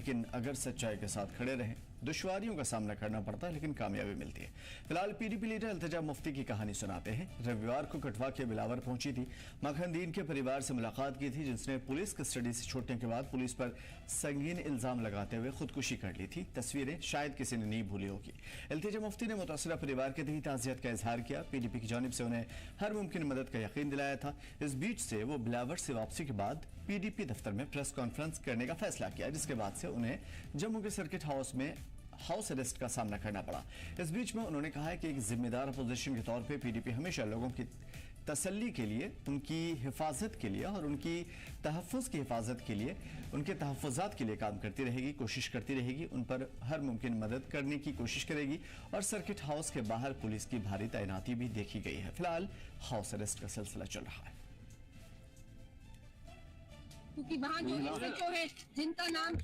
लेकिन अगर सच्चाई के साथ खड़े रहें, दुश्वारियों का सामना करना पड़ता है लेकिन कामयाबी मिलती है। फिलहाल पीडीपी लीडर इल्तिजा मुफ्ती की कहानी सुनाते हैं। रविवार को कठवा के बिलावर पहुंची थी, मखनदीन के परिवार से मुलाकात की थी, जिसने पुलिस कस्टडी से छूटने के बाद पुलिस पर संगीन इल्जाम लगाते हुए खुदकुशी कर ली थी। तस्वीरें शायद किसी ने नहीं भूली होगी। इल्तिजा मुफ्ती ने मुतासरा परिवार के तहत ताज़ियत का इजहार किया। पीडीपी की जानिब से उन्हें हर मुमकिन मदद का यकीन दिलाया था। इस बीच से वो बिलावर से वापसी के बाद पीडीपी दफ्तर में प्रेस कॉन्फ्रेंस करने का फैसला किया, जिसके बाद से उन्हें जम्मू के सर्किट हाउस में हाउस अरेस्ट का सामना करना पड़ा। इस बीच में उन्होंने कहा है कि एक जिम्मेदार अपोजिशन के तौर पे पीडीपी हमेशा लोगों की तसल्ली के लिए, उनकी हिफाजत के लिए और उनकी तहफ़्फ़ुज़ की हिफाजत के लिए, उनके तहफ़्फ़ुज़ात के लिए काम करती रहेगी, कोशिश करती रहेगी, उन पर हर मुमकिन मदद करने की कोशिश करेगी। और सर्किट हाउस के बाहर पुलिस की भारी तैनाती भी देखी गई है। फिलहाल हाउस अरेस्ट का सिलसिला चल रहा है, क्योंकि वहाँ जो एसएचओ है जिनका नाम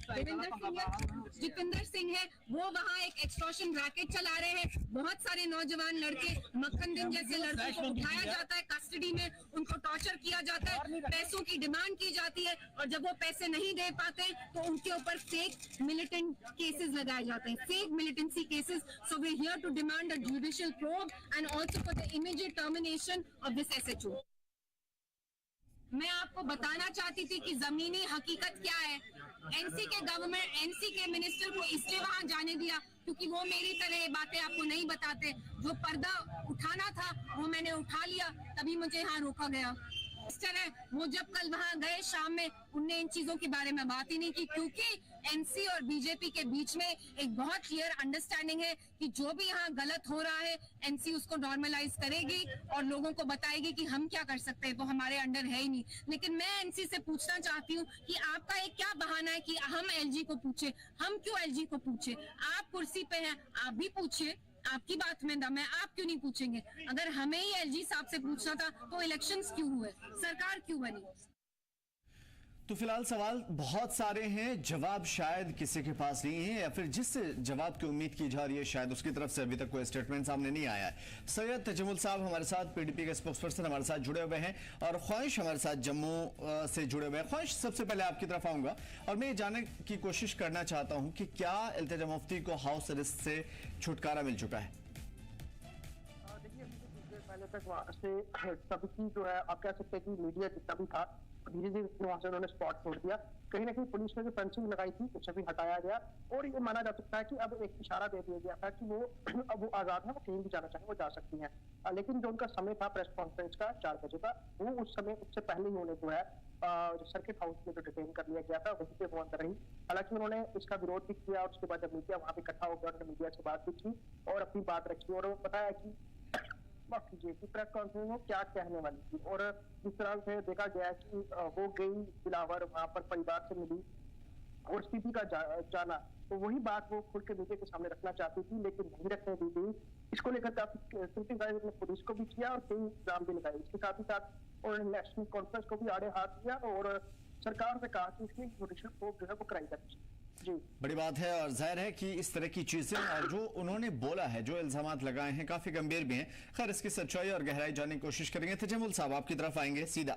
जितेंद्र सिंह है, वो वहाँ एक एक्सटॉर्शन रैकेट चला रहे हैं। बहुत सारे नौजवान लड़के, मखनदीन जैसे लड़कों को उठाया जाता है कस्टडी में, उनको टॉर्चर किया जाता है, पैसों की डिमांड की जाती है और जब वो पैसे नहीं दे पाते तो उनके ऊपर फेक मिलिटेंट केसेस लगाए जाते हैं, fake militancy cases. So we here to demand a judicial probe and also for the immediate termination of this SHO. मैं आपको बताना चाहती थी कि जमीनी हकीकत क्या है। एनसी के गवर्नमेंट, एनसी के मिनिस्टर को इसलिए वहां जाने दिया क्योंकि वो मेरी तरह बातें आपको नहीं बताते। जो पर्दा उठाना था वो मैंने उठा लिया, तभी मुझे यहाँ रोका गया। इस तरह वो जब कल वहां गए शाम में, उनने इन चीजों के बारे में बात ही नहीं की, क्योंकि एनसी और बीजेपी के बीच में एक बहुत क्लियर अंडरस्टैंडिंग है कि जो भी यहाँ गलत हो रहा है एनसी उसको नॉर्मलाइज करेगी और लोगों को बताएगी कि हम क्या कर सकते हैं, वो हमारे अंडर है ही नहीं। लेकिन मैं एनसी से पूछना चाहती हूँ कि आपका एक क्या बहाना है कि हम एलजी को पूछे? हम क्यों एलजी को पूछे? आप कुर्सी पे हैं, आप भी पूछिए, आपकी बात में दम है, आप क्यों नहीं पूछेंगे? अगर हमें ही एलजी साहब से पूछना था तो इलेक्शंस क्यों हुए, सरकार क्यों बनी? तो फिलहाल सवाल बहुत सारे हैं, जवाब शायद किसी के पास नहीं है, या फिर जिससे जवाब की उम्मीद की जा रही है शायद उसकी तरफ से अभी तक कोई स्टेटमेंट सामने नहीं आया है। सैयद तजमुल साहब हमारे साथ, पीडीपी के स्पोक्सपर्सन हमारे साथ जुड़े हुए हैं, और ख्वाहिश हमारे साथ जम्मू से जुड़े हुए हैं। ख्वाहिश, सबसे पहले आपकी तरफ आऊंगा और मैं ये जानने की कोशिश करना चाहता हूं कि क्या इल्तिजा मुफ्ती को हाउस अरेस्ट से छुटकारा मिल चुका है? देखिए, पहले तक वहां से सबकी जो है, आप कह सकते हैं कि मीडिया जितना भी था, धीरे धीरे वहां से उन्होंने स्पॉट छोड़ दिया। कहीं ना कहीं पुलिस ने जो फेंसिंग लगाई थी उसे भी हटाया गया और ये माना जा सकता है कि अब एक इशारा दे दिया गया था कि वो अब वो आजाद है, वो कहीं भी जाना चाहे वो जा सकती हैं। लेकिन जो उनका समय था प्रेस कॉन्फ्रेंस का 4 बजे का, वो उस समय उससे पहले ही उन्हें जो है सर्किट हाउस में जो डिटेन कर लिया गया था वहीं पे वो अंदर रही। हालांकि उन्होंने इसका विरोध भी किया और उसके बाद जब मीडिया वहां पे इकट्ठा हो गया, उन्होंने मीडिया से बात भी की और अपनी बात रखी और बताया कि माफ कीजिए कि प्रेस कॉन्फ्रेंस में क्या कहने वाली थी। और जिस तरह से देखा गया कि वो गई बिलावर, वहां पर परिवार से मिली और स्थिति का जाना, तो वही बात वो खुल के मीडिया के सामने रखना चाहती थी लेकिन नहीं रखने दी गई। इसको लेकर काफी क्रिटिसाइज ने पुलिस को भी किया और कई इल्जाम भी लगाए। इसके साथ ही साथ उन्होंने नेशनल कॉन्फ्रेंस को भी आड़े हाथ दिया और सरकार से कहा कि इसकी जुडिशियल प्रोब जो है वो कराई जाती है। जी, बड़ी बात है और जाहिर है कि इस तरह की चीजें और जो उन्होंने बोला है, जो इल्जामात लगाए हैं, काफी गंभीर भी हैं। खैर, इसकी सच्चाई और गहराई जानने की कोशिश करेंगे। तजमुल साहब, आपकी तरफ आएंगे सीधा।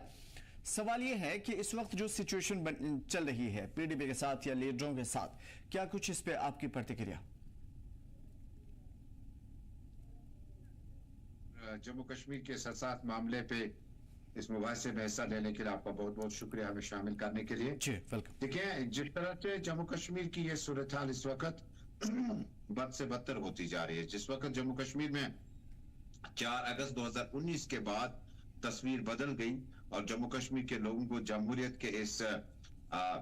सवाल यह है कि इस वक्त जो सिचुएशन चल रही है पीडीपी के साथ या लीडरों के साथ, क्या कुछ इस पे आपकी प्रतिक्रिया? जम्मू कश्मीर के साथ मामले पे इस मुबाहिसे में हिस्सा लेने के लिए आपका बहुत बहुत शुक्रिया, हमें शामिल करने के लिए। देखिए, जिस तरह से जम्मू कश्मीर की ये सूरत हाल इस वक्त बद से बदतर होती जा रही है, जिस वक्त जम्मू कश्मीर में 4 अगस्त 2019 के बाद तस्वीर बदल गई और जम्मू कश्मीर के लोगों को जमहूरियत के इस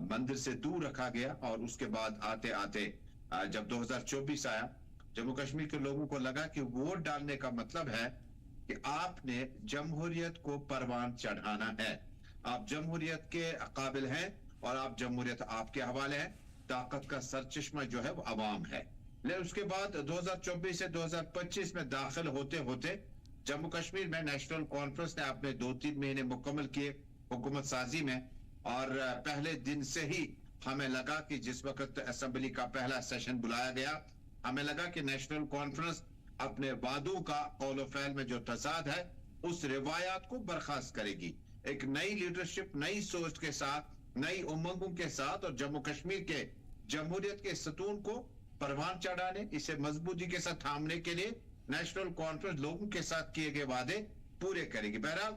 मंदिर से दूर रखा गया और उसके बाद आते आते जब 2024 आया, जम्मू कश्मीर के लोगों को लगा कि वोट डालने का मतलब है कि आपने जमहूरियत को परवान चढ़ाना है, आप जमहूरियत के काबिल हैं और आप जमहूरियत आपके हवाले है, ताकत का सरचश्मा जो है वो अवाम है। लेकिन उसके बाद 2024 से 2025 में दाखिल होते होते जम्मू कश्मीर में नेशनल कॉन्फ्रेंस ने अपने 2-3 महीने मुकम्मल किए हुकूमत साजी में और पहले दिन से ही हमें लगा कि जिस वक्त असेंबली का पहला सेशन बुलाया गया, हमें लगा कि नेशनल कॉन्फ्रेंस अपने वादों का कौल फैल में जो तजाद है उस रिवायात को बर्खास्त करेगी, एक नई लीडरशिप, नई सोच के साथ, नई उमंगों के साथ और जम्मू कश्मीर के जमहूरियत के सतून को परवान चढ़ाने, इसे मजबूती के साथ थामने के लिए नेशनल कॉन्फ्रेंस लोगों के साथ किए गए वादे पूरे करेगी। बहरहाल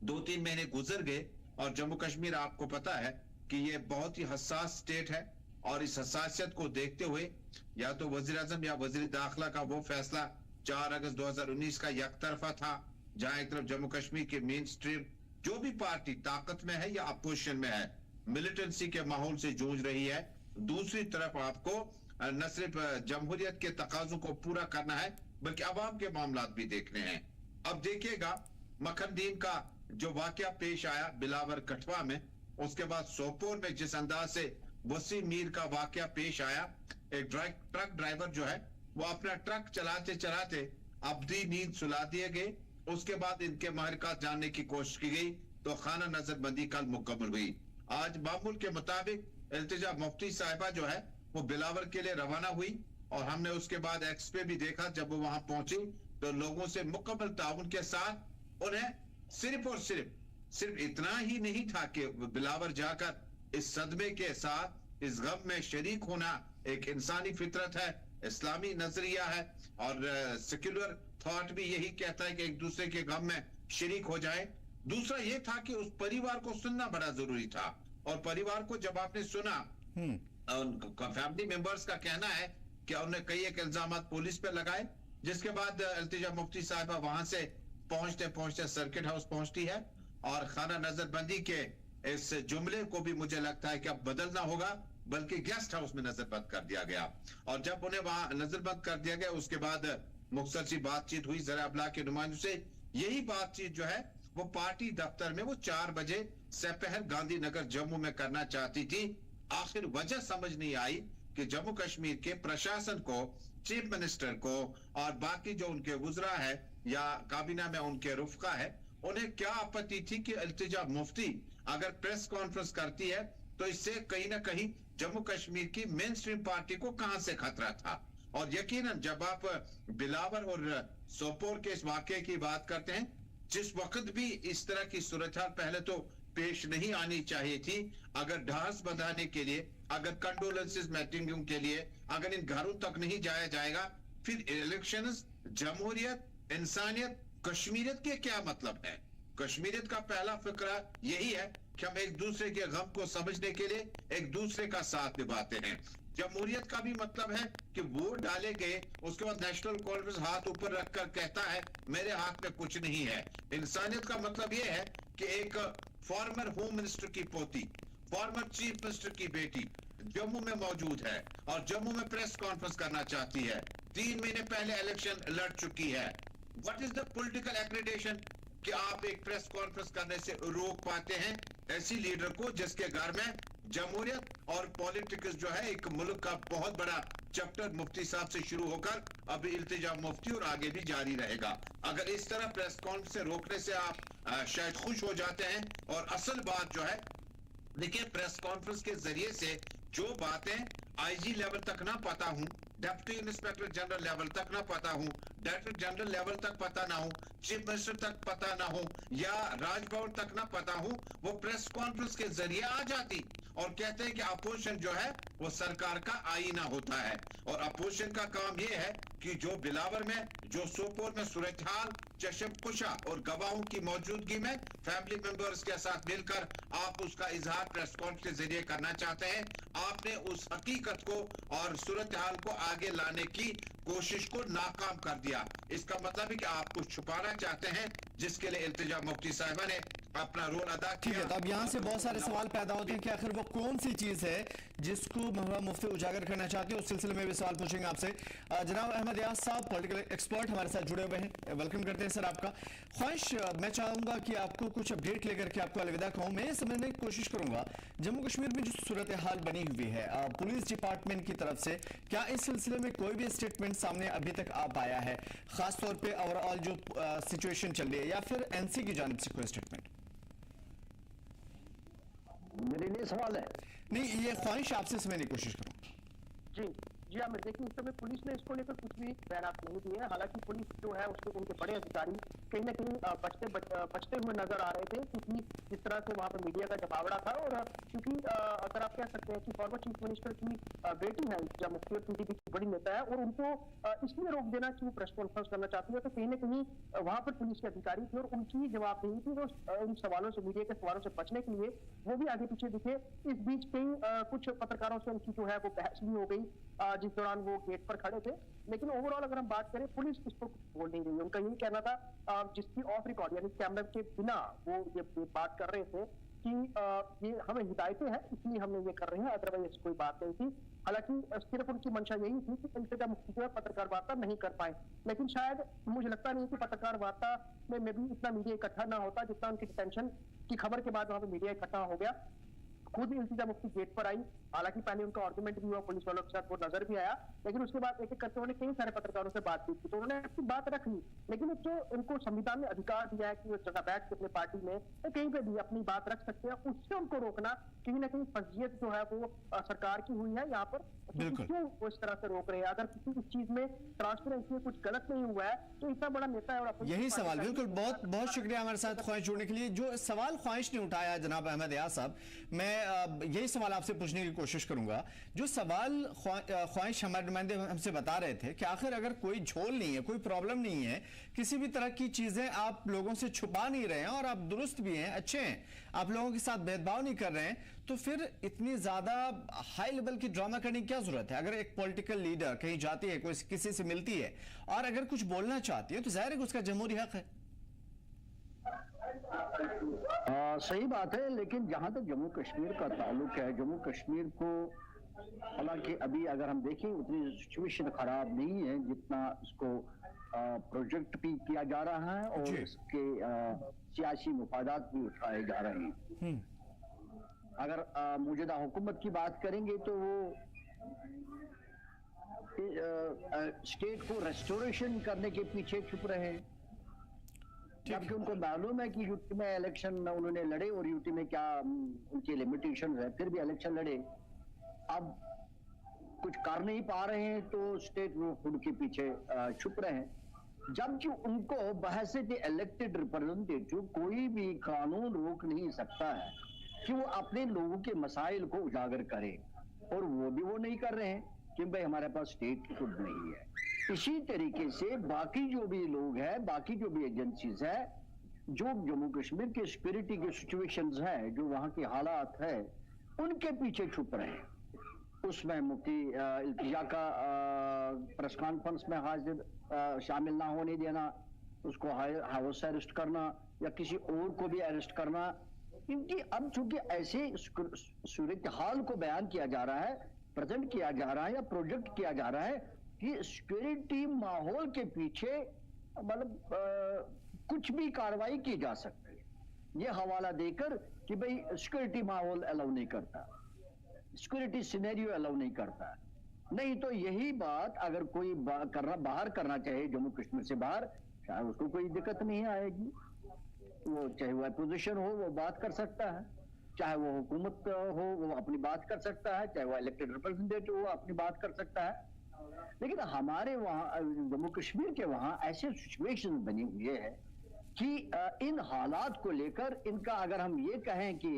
2-3 महीने गुजर गए और जम्मू कश्मीर आपको पता है कि ये बहुत ही हसास स्टेट है और इस हसासियत को देखते हुए या तो वजीर आजम या वजीर दाखिला का वो फैसला 4 अगस्त 2019 का यकतरफा था, जहां एक तरफ जम्मू कश्मीर के मेन स्ट्रीम जो भी पार्टी ताकत में है या अपोजिशन में है मिलिटेंसी के माहौल से जूझ रही है, दूसरी तरफ आपको न सिर्फ जमहूरियत के तकाजों को पूरा करना है बल्कि अवाम के मामलात भी देखने हैं। अब देखिएगा मखनदीन का जो वाकया पेश आया बिलावर कठवा में, उसके बाद सोपोर में जिस अंदाज से वसीम मीर का वाकया पेश आया, एक ट्रक ड्राइवर जो है वो अपना ट्रक चलाते चलाते अब्दी नींद सुला दिए गए, उसके बाद इनके महरकात जानने की कोशिश की गई तो खाना नजरबंदी कल मुकम्मल हुई। आज मामूल के मुताबिक इल्तिजा मुफ्ती साहिबा जो है वो बिलावर के लिए रवाना हुई और हमने उसके बाद एक्स पे भी देखा, जब वो वहां पहुंची तो लोगों से मुकम्मल ताउन के साथ उन्हें सिर्फ और सिर्फ इतना ही नहीं था कि बिलावर जाकर इस सदमे के साथ इस गम में शरीक होना एक इंसानी फितरत है, इस्लामी नजरिया है और सेक्युलर थॉट भी यही कहता है कि एक दूसरे के गम में शरीक हो जाए। दूसरा ये था कि उस परिवार को सुनना बड़ा जरूरी था और परिवार को जब आपने सुना, फैमिली मेंबर्स का कहना है कि उन्होंने कई एक इल्जाम पुलिस पे लगाए, जिसके बाद इल्तिजा मुफ्ती साहिबा वहां से पहुंचते पहुंचते सर्किट हाउस पहुंचती है और खाना नजरबंदी के इस जुमले को भी मुझे लगता है कि अब बदलना होगा, बल्कि गेस्ट हाउस में नजरबंद कर दिया गया और जब उन्हें वहां नजरबंद कर दिया गया उसके बाद मुख्तसर सी बातचीत हुई ज़रा अबला के नुमाइंदों से। यही बातचीत जो है वो पार्टी दफ्तर में वो 4 बजे सपहर गांधीनगर जम्मू में करना चाहती थी। आखिर वजह समझ नहीं आई कि जम्मू कश्मीर के प्रशासन को, चीफ मिनिस्टर को और बाकी जो उनके वुज़रा है या काबीना में उनके रुफका है, उन्हें क्या आपत्ति थी कि इल्तिजा मुफ्ती अगर प्रेस कॉन्फ्रेंस करती है तो इससे कहीं ना कहीं जम्मू कश्मीर की मेन स्ट्रीम पार्टी को कहां से खतरा था। और यकीनन जब आप बिलावर और सोपोर के इस वाकये की बात करते हैं, जिस वक्त भी इस तरह की सूरत पहले तो पेश नहीं आनी चाहिए थी, अगर ढांस बंधाने के लिए, अगर कंडोलेंसेस मीटिंगों के लिए अगर इन घरों तक नहीं जाया जाएगा, फिर इलेक्शंस, जमहूरियत, इंसानियत, कश्मीरियत के क्या मतलब है। कश्मीरियत का पहला फिक्रा यही है कि हम एक दूसरे के गम को समझने के लिए एक दूसरे का साथ निभाते हैं। जमहूरियत का भी मतलब है कि वोट डाले गए, उसके बाद नेशनल कॉन्फ्रेंस हाथ ऊपर रखकर कहता है मेरे हाथ में कुछ नहीं है। इंसानियत का मतलब यह है कि एक फॉर्मर होम मिनिस्टर की पोती, फॉर्मर चीफ मिनिस्टर की बेटी जम्मू में मौजूद है और जम्मू में प्रेस कॉन्फ्रेंस करना चाहती है। 3 महीने पहले इलेक्शन लड़ चुकी है। What is the political accreditation कि आप एक प्रेस कॉन्फ्रेंस करने से रोक पाते हैं ऐसी लीडर को जिसके घर में जमहूरियत और पॉलिटिक्स जो है एक मुल्क का बहुत बड़ा चैप्टर मुफ्ती साहब से शुरू होकर अभी इल्तिजा मुफ्ती और आगे भी जारी रहेगा। अगर इस तरह प्रेस कॉन्फ्रेंस से रोकने से आप शायद खुश हो जाते हैं, और असल बात जो है देखिए प्रेस कॉन्फ्रेंस के जरिए से जो बातें आईजी लेवल तक ना पता हूं, डिप्टी इंस्पेक्टर जनरल लेवल तक ना पता हूं, डायरेक्टर जनरल लेवल तक पता ना हो, चीफ मिनिस्टर तक पता ना हो या राजभवन तक ना पता हो, वो प्रेस कॉन्फ्रेंस के जरिए आ जाती और कहते हैं कि अपोजिशन जो है वो सरकार का आईना होता है। और अपोजिशन का काम ये है कि जो बिलावर में, जो सोपोर में सूरत हाल चशम कुशा और गवाहों की मौजूदगी में फैमिली मेंबर्स के साथ मिलकर आप उसका इजहार प्रेस कॉन्फ्रेंस के जरिए करना चाहते हैं। आपने उस हकीकत को और सूरत हाल को आगे लाने की कोशिश को नाकाम कर दिया। इसका मतलब है कि आप कुछ छुपाना चाहते हैं जिसके लिए इल्तिजा मुफ्ती साहिबा ने अपना रोल अदा किया। तो अब यहाँ से बहुत सारे सवाल पैदा होते हैं कि आखिर वो कौन सी चीज है जिसको महबूबा मुफ्ती उजागर करना चाहते हैं। उस सिलसिले में भी सवाल पूछेंगे आपसे। जनाब अहमद यास साहब पॉलिटिकल एक्सपर्ट हमारे साथ जुड़े हुए हैं, वेलकम करते हैं सर आपका। ख्वाहिश मैं चाहूंगा कि आपको कुछ अपडेट लेकर के आपको अलविदा कहूं। मैं समझने की कोशिश करूंगा जम्मू कश्मीर में जो सूरत हाल बनी हुई है पुलिस डिपार्टमेंट की तरफ से, क्या इस सिलसिले में कोई भी स्टेटमेंट सामने अभी तक आ पाया है, खासतौर पर ओवरऑल जो सिचुएशन चल रही है, या फिर एनसी की जानिब से कोई स्टेटमेंट? मेरे लिए सवाल है? नहीं, ये ख्वाहिश आपसे समझने की कोशिश करूं। जी जी हाँ, देखिए इस समय पुलिस ने इसको लेकर कुछ भी बयान नहीं दिए हैं। हालांकि पुलिस जो है उसके उनके बड़े अधिकारी कहीं ना कहीं बचते हुए नजर आ रहे थे, क्योंकि जिस तरह से वहां पर मीडिया का जमावड़ा था। और क्योंकि अगर आप कह सकते हैं कि फॉर्मर चीफ मिनिस्टर की बेटी है इल्तिजा मुफ्ती, पीडीपी की बड़ी नेता है, और उनको इसलिए रोक देना कि वो प्रेस कॉन्फ्रेंस करना चाहती है, तो कहीं ना कहीं वहां पर पुलिस के अधिकारी थे और उनकी जवाबदेही थी वो उन सवालों से, मीडिया के सवालों से बचने के लिए वो भी आगे पीछे दिखे। इस बीच कई कुछ पत्रकारों से उनकी जो है वो बहस भी हो गई जिस दौरान वो गेट पर खड़े थे। लेकिन ओवरऑल अगर हम बात करें, पुलिस इस पर बोल नहीं रही है। उनका यही कहना था, जिसकी ऑफ रिकॉर्ड यानी कैमरा के बिना वो ये बात कर रहे थे कि ये हमें हिदायतें हैं इसलिए हम ये कर रहे हैं, अदरवाइज कोई बात नहीं थी। हालांकि सिर्फ उनकी मंशा यही थी कि इल्तिजा मुफ्ती जो है पत्रकार वार्ता नहीं कर पाए। लेकिन शायद मुझे लगता नहीं कि पत्रकार वार्ता में भी इतना मीडिया इकट्ठा ना होता जितना उनकी डिटेंशन की खबर के बाद वहां पर मीडिया इकट्ठा हो गया। खुद इल्तिजा मुफ्ती गेट पर आई, हालांकि पहले उनका आर्गुमेंट भी हुआ, पुलिस वालों के साथ वो नजर भी आया, लेकिन उसके बाद एक एक करके उन्होंने कई सारे पत्रकारों से बातचीत की, तो उन्होंने अपनी बात रख ली। लेकिन एक जो उनको संविधान ने अधिकार दिया है कि वो जगह बैठ के अपने पार्टी में तो कहीं पे भी अपनी बात रख सकते हैं, उससे उनको रोकना कहीं ना कहीं फर्जियत जो है वो सरकार की हुई है यहाँ पर। तो क्यों वो इस तरह से रोक रहे हैं? अगर किसी चीज में ट्रांसपेरेंसी में कुछ गलत नहीं हुआ है तो इतना बड़ा नेता है और यही सवाल, बिल्कुल, बहुत बहुत शुक्रिया हमारे साथ ख्वाहिश जुड़ने के लिए। जो सवाल ख्वाहिश ने उठाया जनाब अहमद यार साहब, मैं यही सवाल आपसे पूछने की कोशिश करूंगा। जो सवाल ख्वाहिश हमारे नुमाइंदे हमसे बता रहे थे कि आखिर अगर कोई झोल नहीं है, कोई प्रॉब्लम नहीं है, किसी भी तरह की चीजें आप लोगों से छुपा नहीं रहे हैं और आप दुरुस्त भी हैं, अच्छे हैं, आप लोगों के साथ भेदभाव नहीं कर रहे हैं, तो फिर इतनी ज्यादा हाई लेवल की ड्रामा करने की क्या जरूरत है? अगर एक पॉलिटिकल लीडर कहीं जाती है, कोई किसी से मिलती है और अगर कुछ बोलना चाहती है तो जाहिर है कि उसका जमहूरी हक है। सही बात है, लेकिन जहां तक जम्मू कश्मीर का ताल्लुक है, जम्मू कश्मीर को हालांकि अभी अगर हम देखें उतनी सिचुएशन खराब नहीं है जितना इसको प्रोजेक्ट भी किया जा रहा है और इसके सियासी मुफादात भी उठाए जा रहे हैं। अगर मौजूदा हुकूमत की बात करेंगे तो वो स्टेट को रेस्टोरेशन करने के पीछे छुप रहे हैं, जबकि उनको मालूम है कि यूटी में इलेक्शन उन्होंने लड़े और यूटी में क्या उनकी लिमिटेशन है, फिर भी इलेक्शन लड़े, अब कुछ कर नहीं पा रहे हैं तो स्टेट वो खुद के पीछे छुप रहे हैं। जबकि उनको बहैसियत इलेक्टेड रिप्रेजेंटेटिव कोई भी कानून रोक नहीं सकता है कि वो अपने लोगों के मसाइल को उजागर करे, और वो भी वो नहीं कर रहे हैं कि भाई हमारे पास स्टेट खुद नहीं है। इसी तरीके से बाकी जो भी लोग हैं, बाकी जो भी एजेंसीज है, जो जम्मू कश्मीर के सिक्योरिटी के सिचुएशंस है, जो वहाँ के हालात है, उनके पीछे छुप रहे हैं। उसमें मुफ्ती इल्तिजा का प्रेस कॉन्फ्रेंस में हाजिर शामिल ना होने देना, उसको हाउस अरेस्ट करना या किसी और को भी अरेस्ट करना, क्योंकि अब चूंकि ऐसे सूरत हाल को बयान किया जा रहा है, प्रेजेंट किया जा रहा है या प्रोजेक्ट किया जा रहा है कि सिक्योरिटी माहौल के पीछे मतलब कुछ भी कार्रवाई की जा सकती है, ये हवाला देकर कि भाई सिक्योरिटी माहौल अलाउ नहीं करता, सिक्योरिटी सिनेरियो अलाउ नहीं करता। नहीं तो यही बात अगर कोई बाहर करना चाहे जम्मू कश्मीर से बाहर, शायद उसको कोई दिक्कत नहीं आएगी, वो चाहे वो अपोजिशन हो वो बात कर सकता है, चाहे वो हुकूमत हो वो अपनी बात कर सकता है, चाहे वो इलेक्टेड रिप्रेजेंटेटिव हो अपनी बात कर सकता है। लेकिन हमारे वहाँ जम्मू कश्मीर के वहाँ ऐसे सिचुएशन बनी हुई है कि इन हालात को लेकर इनका अगर हम ये कहें कि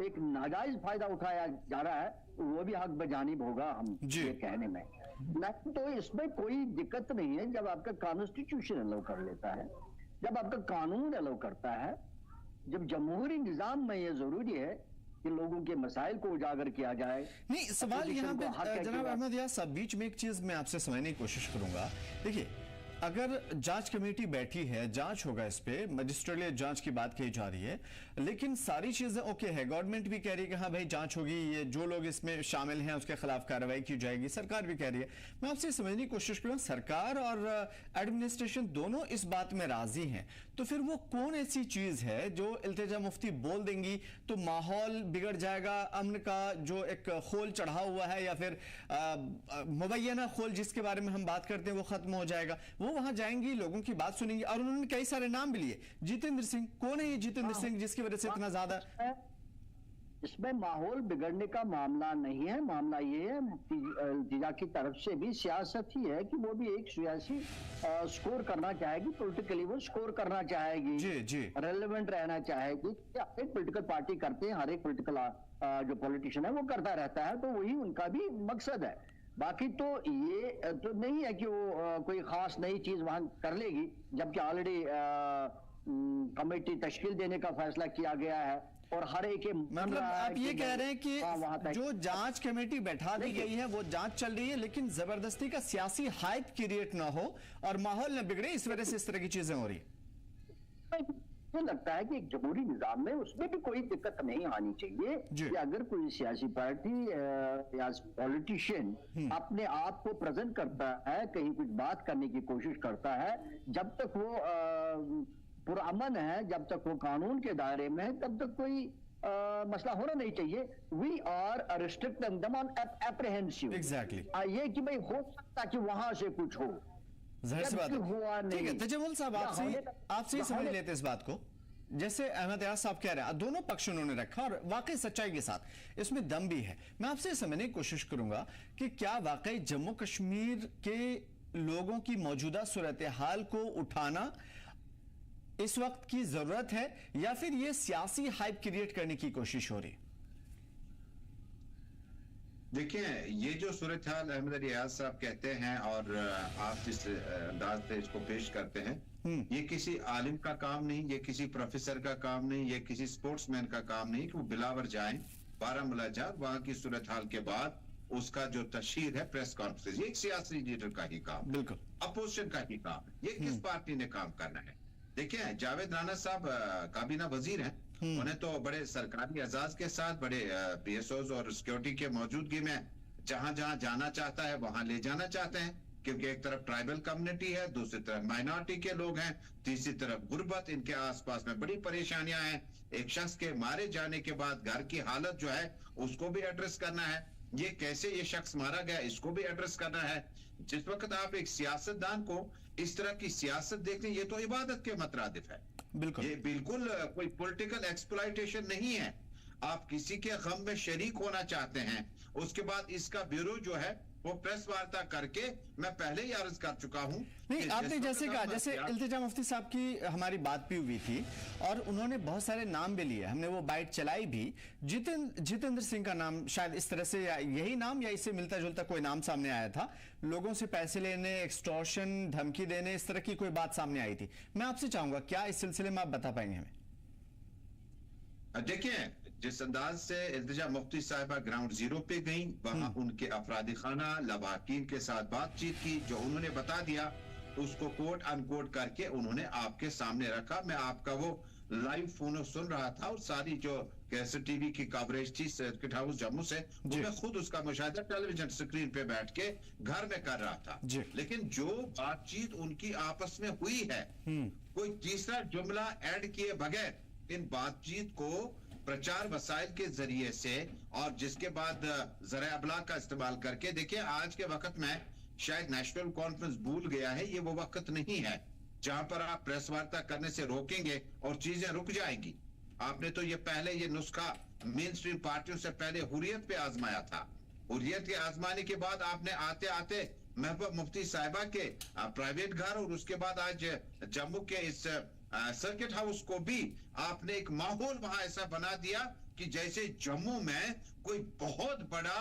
एक नाजायज फायदा उठाया जा रहा है, वो भी हक बजानिब होगा हम ये कहने में। नहीं तो इसमें कोई दिक्कत नहीं है जब आपका कॉन्स्टिट्यूशन अलाउ कर लेता है, जब आपका कानून अलाउ करता है, जब जमहूरी निजाम में ये जरूरी है कि लोगों के मसाइल को उजागर किया जाए। नहीं, सवाल यहाँ पे जनाब अहमद यार साहब, बीच में एक चीज मैं आपसे समझने की कोशिश करूंगा। देखिए, अगर जांच कमेटी बैठी है, जांच होगा, इस पे मजिस्ट्रेट जांच की बात कही जा रही है, लेकिन सारी चीजें ओके है, गवर्नमेंट भी कह रही है कि हाँ भाई जांच होगी, ये जो लोग इसमें शामिल हैं उसके खिलाफ कार्रवाई की जाएगी, सरकार भी कह रही है। मैं आपसे समझने की कोशिश करूँ, सरकार और एडमिनिस्ट्रेशन दोनों इस बात में राजी हैं, तो फिर वो कौन ऐसी चीज है जो इल्तिजा मुफ्ती बोल देंगी तो माहौल बिगड़ जाएगा, अमन का जो एक खोल चढ़ा हुआ है या फिर मुबैना खोल जिसके बारे में हम बात करते हैं वो खत्म हो जाएगा? वो वहां जाएंगी, लोगों की बात सुनेंगी, और उन्होंने कई सारे नाम भी लिए। जितेंद्र सिंह, कौन है ये जितेंद्र सिंह जिसकी वजह से इतना ज्यादा इसमें माहौल बिगड़ने का मामला नहीं है। मामला ये है मुफ्ती इल्तिजा की तरफ से भी सियासत ही है कि वो भी एक सियासी स्कोर करना चाहेगी, पॉलिटिकली वो स्कोर करना चाहेगी, जी रेलेवेंट रहना चाहेगी। हर एक पॉलिटिकल पार्टी करते हैं, हर एक पॉलिटिकल जो पॉलिटिशियन है वो करता रहता है, तो वही उनका भी मकसद है। बाकी तो ये तो नहीं है कि वो कोई खास नई चीज वहां कर लेगी, जबकि ऑलरेडी कमेटी तश्कील देने का फैसला किया गया है और हर एक मतलब आप ये कह रहे हैं कि जो जांच कमेटी बैठा दी गई है वो जांच चल रही है, लेकिन जबरदस्ती का सियासी हाइप क्रिएट ना हो और माहौल न बिगड़े, इस वजह से इस तरह की चीजें हो रही है। मुझे लगता है कि एक जमहूरी निजाम में उसमें भी कोई दिक्कत नहीं आनी चाहिए कि अगर कोई सियासी पार्टी या पॉलिटिशियन अपने आप को प्रेजेंट करता है, कहीं कुछ बात करने की कोशिश करता है, जब तक वो पुरअमन है, जब तक वो कानून के दायरे में है, तब तक कोई मसला होना नहीं चाहिए। We are restricting them on apprehensive. Exactly ये कि भाई हो सकता कि वहां से कुछ हो, जाहिर सी बात है। ठीक है तजमुल साहब, आपसे ही समझ लेते इस बात को। जैसे अहमद यार साहब कह रहे हैं, दोनों पक्ष उन्होंने रखा और वाकई सच्चाई के साथ इसमें दम भी है। मैं आपसे समझने की कोशिश करूंगा कि क्या वाकई जम्मू कश्मीर के लोगों की मौजूदा सूरत हाल को उठाना इस वक्त की जरूरत है या फिर यह सियासी हाइप क्रिएट करने की कोशिश हो रही है? देखिए, ये जो सूरत हाल अहमद रियाज साहब कहते हैं और आप जिस अंदाज से इसको पेश करते हैं, ये किसी आलिम का काम नहीं, ये किसी प्रोफेसर का काम नहीं, ये किसी स्पोर्ट्समैन का काम नहीं कि वो बिलावर जाएं बारामूला जाए, वहां की सूरत हाल के बाद उसका जो तशहीर है प्रेस कॉन्फ्रेंस, ये एक सियासी लीडर का ही काम, बिल्कुल अपोजिशन का ही काम है। ये किस पार्टी ने काम करना है? देखिए, जावेद राना साहब काबीना वजीर हैं, उन्हें तो बड़े सरकारी एजाज के साथ बड़े PSOs और सिक्योरिटी के मौजूदगी में जहां जहां जाना चाहता है वहां ले जाना चाहते हैं, क्योंकि एक तरफ ट्राइबल कम्युनिटी है, दूसरी तरफ माइनॉरिटी के लोग हैं, तीसरी तरफ गुर्बत, इनके आसपास में बड़ी परेशानियां हैं। एक शख्स के मारे जाने के बाद घर की हालत जो है उसको भी एड्रेस करना है, ये कैसे ये शख्स मारा गया इसको भी एड्रेस करना है। जिस वक्त आप एक सियासतदान को इस तरह की सियासत देखते हैं, ये तो इबादत के मतरादिफ है, बिल्कुल ये बिल्कुल कोई पॉलिटिकल एक्सप्लॉयटेशन नहीं है। आप किसी के गम में शरीक होना चाहते हैं, उसके बाद इसका ब्यूरो जो है वो प्रेस वार्ता करके, मैं पहले ही अर्ज कर चुका हूं। नहीं, आपने जैसे कहा, जैसे इल्तिजा मुफ्ती साहब की हमारी बात भी हुई थी और उन्होंने बहुत सारे नाम भी लिए, हमने वो बाइट चलाई भी। जितेंद्र सिंह का नाम शायद इस तरह से, यही नाम या इससे मिलता जुलता कोई नाम सामने आया था, लोगों से पैसे लेने, एक्सटॉर्शन, धमकी देने, इस तरह की कोई बात सामने आई थी। मैं आपसे चाहूंगा क्या इस सिलसिले में आप बता पाएंगे हमें? देखिए, जिस अंदाज से इल्तिजा मुफ्ती साहिबा ग्राउंड जीरो पे गई, वहां उनके अफरादी खाना लवाकिन के साथ बातचीत की, जो उन्होंने बता दिया उसको कोट अनकोट करके उन्होंने आपके सामने रखा। मैं आपका वो लाइव फोन सुन रहा था और सारी जो कैसे टीवी की कवरेज थी सर्किट हाउस जम्मू से, वो मैं खुद उसका मुशाहिदा टेलीविजन स्क्रीन पे बैठ के घर में कर रहा था। लेकिन जो बातचीत उनकी आपस में हुई है, कोई तीसरा जुमला ऐड किए बगैर इन बातचीत को प्रचार वसाइल के जरिए से और जिसके बाद जरा अबलाग का इस्तेमाल करके, देखिए आज के वक्त में शायद नेशनल कॉन्फ्रेंस भूल गया है, ये वो वक्त नहीं है जहां पर आप प्रेस वार्ता करने से रोकेंगे और चीजें रुक जाएंगी। आपने तो ये पहले ये नुस्खा मेन स्ट्रीम पार्टियों से पहले हुर्रियत पे आजमाया था। हुर्रियत के आजमाने के बाद आपने आते आते महबूब मुफ्ती साहिबा के प्राइवेट घर और उसके बाद आज जम्मू के इस सर्किट हाउस को भी आपने एक माहौल वहां ऐसा बना दिया कि जैसे जम्मू में कोई बहुत बड़ा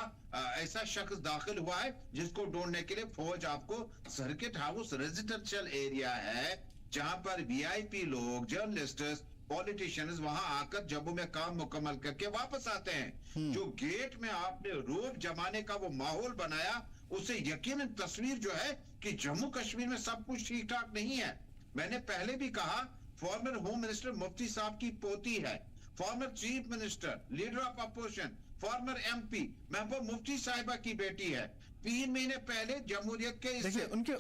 ऐसा शख्स दाखिल हुआ है जिसको ढूंढने के लिए फौज आपको, सर्किट हाउस रेजिडेंशियल एरिया है जहां पर VIP लोग, जर्नलिस्ट, पॉलिटिशियंस वहां आकर जम्मू में काम मुकम्मल करके वापस आते हैं। जो गेट में आपने रोब जमाने का वो माहौल बनाया, उससे यकीनन तस्वीर जो है कि जम्मू कश्मीर में सब कुछ ठीक ठाक नहीं है। मैंने पहले भी कहा, फॉर्मर होम मिनिस्टर मुफ्ती साहब की पोती है, former chief minister, leader of opposition, farmer MP महबूब मुफ्ती साहिबा की बेटी है। 3 महीने पहले जमहूरियत के देखिए उनकी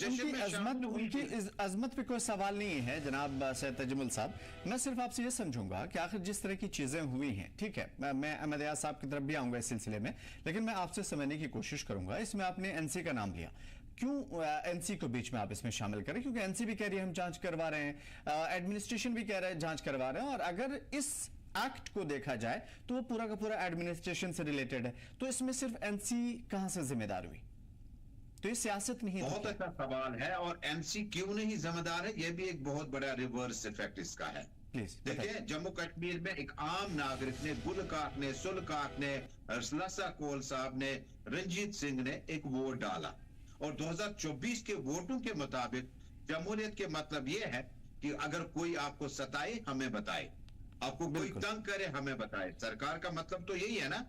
अजमत पे कोई सवाल नहीं है जनाब सैयद तजमुल साहब। मैं सिर्फ आपसे ये समझूंगा कि आखिर जिस तरह की चीजें हुई हैं, ठीक है, मैं अहमद यार साहब की तरफ भी आऊंगा इस सिलसिले में, लेकिन मैं आपसे समझने की कोशिश करूंगा। इसमें आपने NC का नाम लिया, क्यों NC को बीच में आप इसमें शामिल करें? क्योंकि NC भी कह रही है हम जांच करवा रहे हैं, एडमिनिस्ट्रेशन भी कह रहा है जांच करवा रहे हैं, और अगर इस एक्ट को देखा जाए तो वो पूरा का पूरा एडमिनिस्ट्रेशन से रिलेटेड है, तो इसमें सिर्फ एनसी कहां से जिम्मेदार हुई? तो ये सियासत नहीं है। बहुत अच्छा सवाल है, और एनसी क्यों नहीं जिम्मेदार है, यह भी एक बहुत बड़ा रिवर्स इफेक्ट इसका है। देखिए, जम्मू कश्मीर में एक आम नागरिक ने, गुल काक ने, सुल काक ने, लसा कोल साहब ने, रंजीत सिंह ने एक वोट डाला, और 2024 के वोटों के मुताबिक जमहूरियत के मतलब यह है कि अगर कोई आपको सताए हमें बताए, आपको कोई तंग करे हमें बताए। सरकार का मतलब तो यही है ना।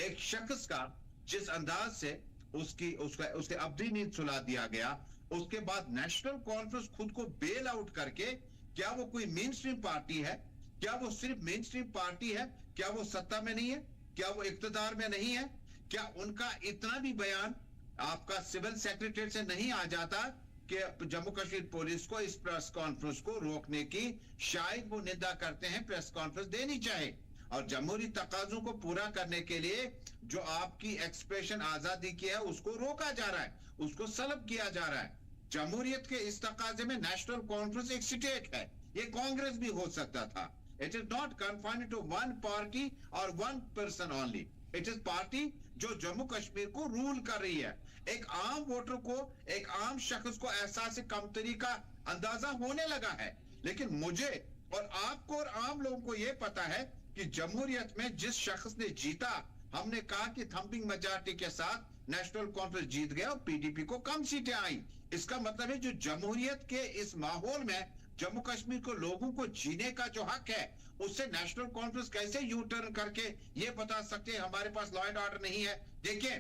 एक शख्स का जिस अंदाज से उसके अवधि नींद सुला दिया गया, उसके बाद नेशनल कॉन्फ्रेंस खुद को बेल आउट करके, क्या वो कोई मेन स्ट्रीम पार्टी है? क्या वो सिर्फ मेन स्ट्रीम पार्टी है? क्या वो सत्ता में नहीं है? क्या वो इक्तदार में नहीं है? क्या उनका इतना भी बयान आपका सिविल सेक्रेटरी से नहीं आ जाता कि जम्मू कश्मीर पुलिस को इस प्रेस कॉन्फ्रेंस को रोकने की शायद वो निंदा करते हैं, प्रेस कॉन्फ्रेंस देनी चाहिए। और जमहूरी तकाजों को पूरा करने के लिए जो आपकी एक्सप्रेशन आजादी की है उसको रोका जा रहा है, उसको सलब किया जा रहा है। जमहूरियत के इस तकाजे में नेशनल कॉन्फ्रेंस एक स्टेट है, ये कांग्रेस भी हो सकता था। It is not confined to one party और one person only, it is party जो जम्मू कश्मीर को रूल कर रही है। एक आम वोटर को, एक आम शख्स को एहसास कमतरी का अंदाजा होने लगा है, लेकिन मुझे और आपको और आम लोगों को यह पता है कि जमहूरियत में जिस शख्स ने जीता, हमने कहा कि थंपिंग मेजॉरिटी के साथ नेशनल कॉन्फ्रेंस जीत गया और पीडीपी को कम सीटें आई। इसका मतलब है जो जमहूरियत के इस माहौल में जम्मू कश्मीर को लोगों को जीने का जो हक है, उससे नेशनल कॉन्फ्रेंस कैसे यू टर्न करके ये बता सकते हैं हमारे पास लॉ एंड ऑर्डर नहीं है। देखिए,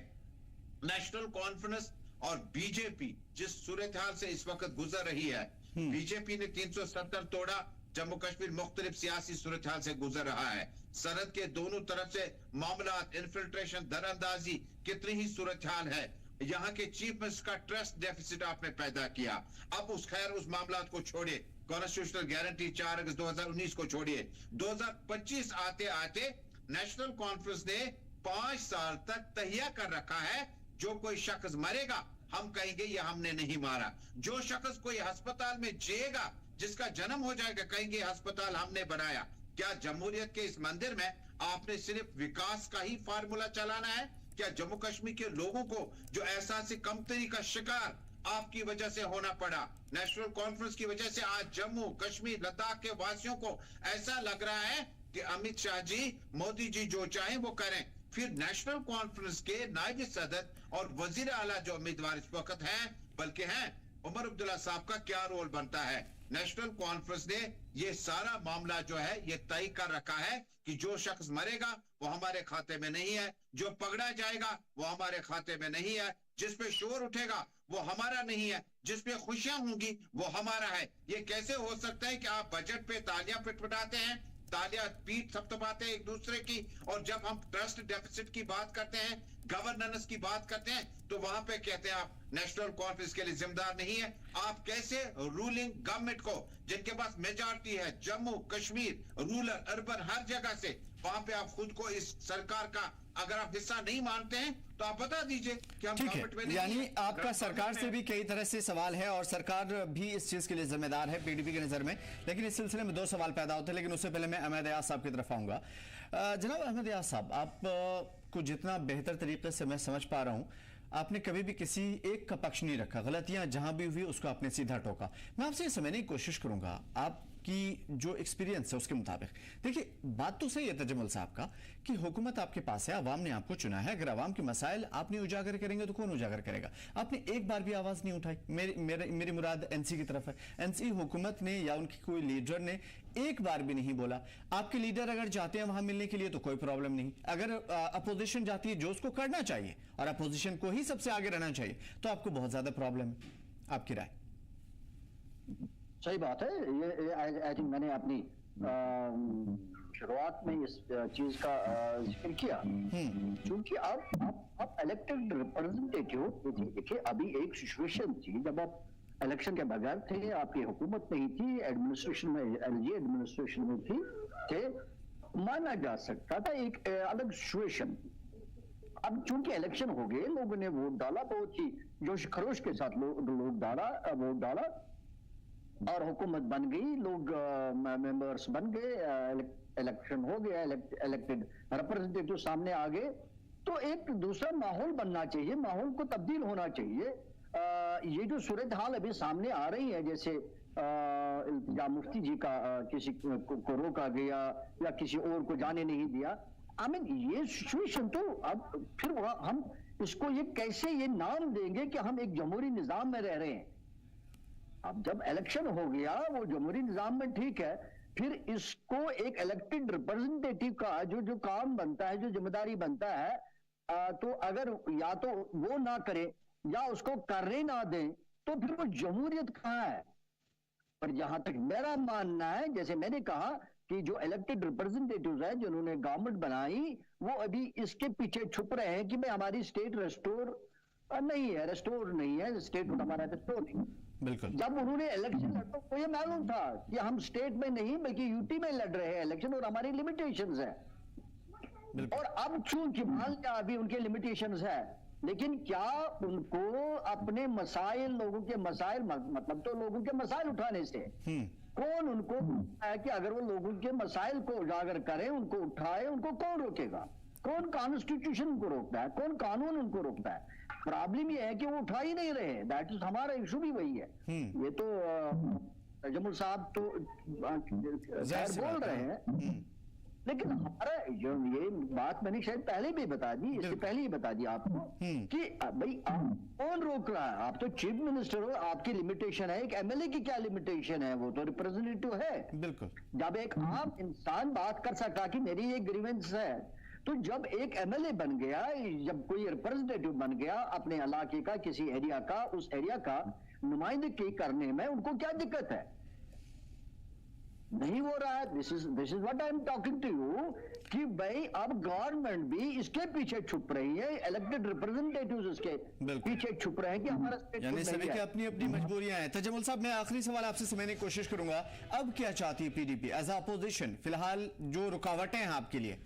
नेशनल कॉन्फ्रेंस और बीजेपी जिस सूरत हाल से इस वक्त गुजर रही है, बीजेपी ने 370 तोड़ा, जम्मू कश्मीर मुख्तलिफ सियासी सूरत हाल से गुजर रहा है। सरहद के दोनों तरफ से मामला, इन्फिल्ट्रेशन, दरअंदाजी, कितनी ही सूरत हाल है। यहाँ के चीफ मिनिस्टर का ट्रस्ट डेफिसिट आपने पैदा किया। अब उस मामला को छोड़िए, कॉन्स्टिट्यूशनल गारंटी 4 अगस्त 2019 को छोड़िए, 2025 आते आते नेशनल कॉन्फ्रेंस ने 5 साल तक तहिया कर रखा है, जो कोई शख्स मरेगा हम कहेंगे ये हमने नहीं मारा, जो शख्स कोई अस्पताल में जिएगा, जिसका जन्म हो जाएगा, कहेंगे अस्पताल हमने बनाया। क्या जमहूरियत के इस मंदिर में आपने सिर्फ विकास का ही फार्मूला चलाना है? क्या जम्मू कश्मीर के लोगों को जो एहसास कमतरी का शिकार आपकी वजह से होना पड़ा, नेशनल कॉन्फ्रेंस की वजह से आज जम्मू कश्मीर लद्दाख के वासियों को ऐसा लग रहा है कि अमित शाह जी, मोदी जी जो चाहें वो करें। फिर नेशनल कॉन्फ्रेंस के नायब सदर और वजीर आला जो उम्मीदवार इस वक्त हैं, बल्कि हैं उमर अब्दुल्ला साहब का क्या रोल बनता है? नेशनल कॉन्फ्रेंस ने ये सारा मामला जो है ये तय कर रखा है कि जो शख्स मरेगा वो हमारे खाते में नहीं है, जो पकड़ा जाएगा वो हमारे खाते में नहीं है, जिस पे शोर उठेगा वो हमारा नहीं है, जिस पे खुशियां होंगी वो हमारा है। ये कैसे हो सकता है कि आप बजट पे तालियां पिटपिटाते हैं, तालियां पीठ थपथपाते हैं एक दूसरे की, और जब हम ट्रस्ट डेफिसिट की बात करते हैं, गवर्नेंस की बात करते हैं, तो वहां पे कहते हैं आप नेशनल कॉन्फ्रेंस के लिए जिम्मेदार नहीं है। आप कैसे रूलिंग गवर्नमेंट को, जिनके पास मेजॉरिटी है जम्मू कश्मीर, रूरल अर्बन हर जगह से, वहां पे आप खुद को इस सरकार का अगर आप हिस्सा नहीं मानते हैं तो आप बता दीजिए कि हम गवर्नमेंट में नहीं हैं। यानी आपका सरकार से भी कई तरह से सवाल है और सरकार भी इस चीज के लिए जिम्मेदार है पीडीपी की नजर में। लेकिन इस सिलसिले में 2 सवाल पैदा होते हैं, लेकिन उससे पहले मैं अहमद यास साहब की तरफ आऊंगा। जनाब अहमद यास साहब, आप को जितना बेहतर तरीके से मैं समझ पा रहा हूं, आपने कभी भी किसी एक का पक्ष नहीं रखा, गलतियां जहां भी हुई उसको आपने सीधा टोका। मैं आपसे ये समझने की कोशिश करूंगा आपकी जो एक्सपीरियंस है उसके मुताबिक। देखिए, बात तो सही है तजम्मुल साहब का कि हुकूमत आपके पास है, अवाम ने आपको चुना है, अगर अवाम के मसाइल आप नहीं उजागर करेंगे तो कौन उजागर करेगा? आपने एक बार भी आवाज नहीं उठाई। मेरी मुराद एनसी की तरफ है। एनसी हुकूमत ने या उनकी कोई लीडर ने एक बार भी नहीं बोला। आपके लीडर अगर जाते हैं वहां मिलने के लिए तो कोई प्रॉब्लम नहीं, अगर अपोजिशन जाती है जो उसको करना चाहिए और अपोजिशन को ही सबसे आगे रहना चाहिए तो आपको बहुत ज्यादा प्रॉब्लम है। आपकी राय? सही बात है। ये आई थिंक मैंने अपनी शुरुआत में इस चीज का जिक्र किया, क्योंकि आप इलेक्टेड रिप्रेजेंटेटिव, देखिए अभी एक सिचुएशन थी जब आप इलेक्शन के बगैर थे, आपकी हुकूमत नहीं थी, एडमिनिस्ट्रेशन में एलजी एडमिनिस्ट्रेशन में थे, माना जा सकता था एक अलग सिचुएशन। अब चूंकि इलेक्शन हो गए, लोगों ने वोट डाला, बहुत ही जोश खरोश के साथ लोग वोट डाला, और हुकूमत बन गई, लोग मेंबर्स बन गए, इलेक्शन हो गया, इलेक्टेड रिप्रेजेंटेटिव सामने आ गए, तो एक दूसरा माहौल बनना चाहिए, माहौल को तब्दील होना चाहिए। ये जो सूरत हाल अभी सामने आ रही है, जैसे इल्तिजा मुफ्ती जी का किसी को रोका गया या किसी और को जाने नहीं दिया, आई मीन ये सिचुएशन तो अब फिर हम इसको ये कैसे ये नाम देंगे कि हम एक जमहूरी निजाम में रह रहे हैं। अब जब इलेक्शन हो गया वो जमहूरी निजाम में ठीक है, फिर इसको एक इलेक्टेड रिप्रेजेंटेटिव का जो काम बनता है, जो जिम्मेदारी बनता है, तो अगर या तो वो ना करे या उसको करने ना दें, तो फिर वो जमहूरियत कहाँ है। पर जहां तक मेरा मानना है, जैसे मैंने कहा कि जो इलेक्टेड रिप्रेजेंटेटिव्स हैं जिन्होंने गवर्नमेंट बनाई, वो अभी इसके पीछे छुप रहे हैं कि भाई हमारी स्टेट रेस्टोर नहीं है, स्टेट हमारा रेस्टोर नहीं। बिल्कुल। जब उन्होंने इलेक्शन लड़ा तो ये मालूम था कि हम स्टेट में नहीं बल्कि यूटी में लड़ रहे हैं इलेक्शन, और हमारी लिमिटेशंस है। और अब चूंकि मान लिया अभी उनके लिमिटेशंस है, लेकिन क्या उनको अपने मसाइल, लोगों के मसाइल, मतलब तो लोगों के मसाइल उठाने से कौन उनको है कि अगर वो लोगों के मसाइल को उजागर करें, उनको उठाए, उनको कौन रोकेगा? कौन कॉन्स्टिट्यूशन उनको रोकता है, कौन कानून उनको रोकता है? प्रॉब्लम ये है कि वो उठा ही नहीं रहे। दैट इज हमारा इशू भी वही है। ये तो जमुल साहब तो बोल रहे हैं, लेकिन हमारा जो ये बात मैंने शायद पहले भी बता दी, इससे पहले ही बता दी आपको कि भाई आप कौन रोक रहा है? आप तो चीफ मिनिस्टर हो, आपकी लिमिटेशन है। एक एमएलए की क्या लिमिटेशन है? वो तो रिप्रेजेंटेटिव है। बिल्कुल। जब एक आम इंसान बात कर सका कि मेरी ये ग्रीवेंस है, तो जब एक एमएलए बन गया, जब कोई रिप्रेजेंटेटिव बन गया अपने इलाके का, किसी एरिया का, उस एरिया का नुमाइंदगी करने में उनको क्या दिक्कत है? नहीं हो रहा है। This is what I am talking to you कि भाई अब गवर्नमेंट भी इसके पीछे छुप रही है, इलेक्टेड रिप्रेजेंटेटिव्स इसके पीछे छुप रहे हैं कि हमारा स्टेट, यानी सभी की अपनी अपनी मजबूरियां हैं। तजमुल साहब, मैं आखिरी सवाल आपसे समझने की कोशिश करूंगा, अब क्या चाहती है पीडीपी एज अ अपोजिशन? फिलहाल जो रुकावटें हैं आपके लिए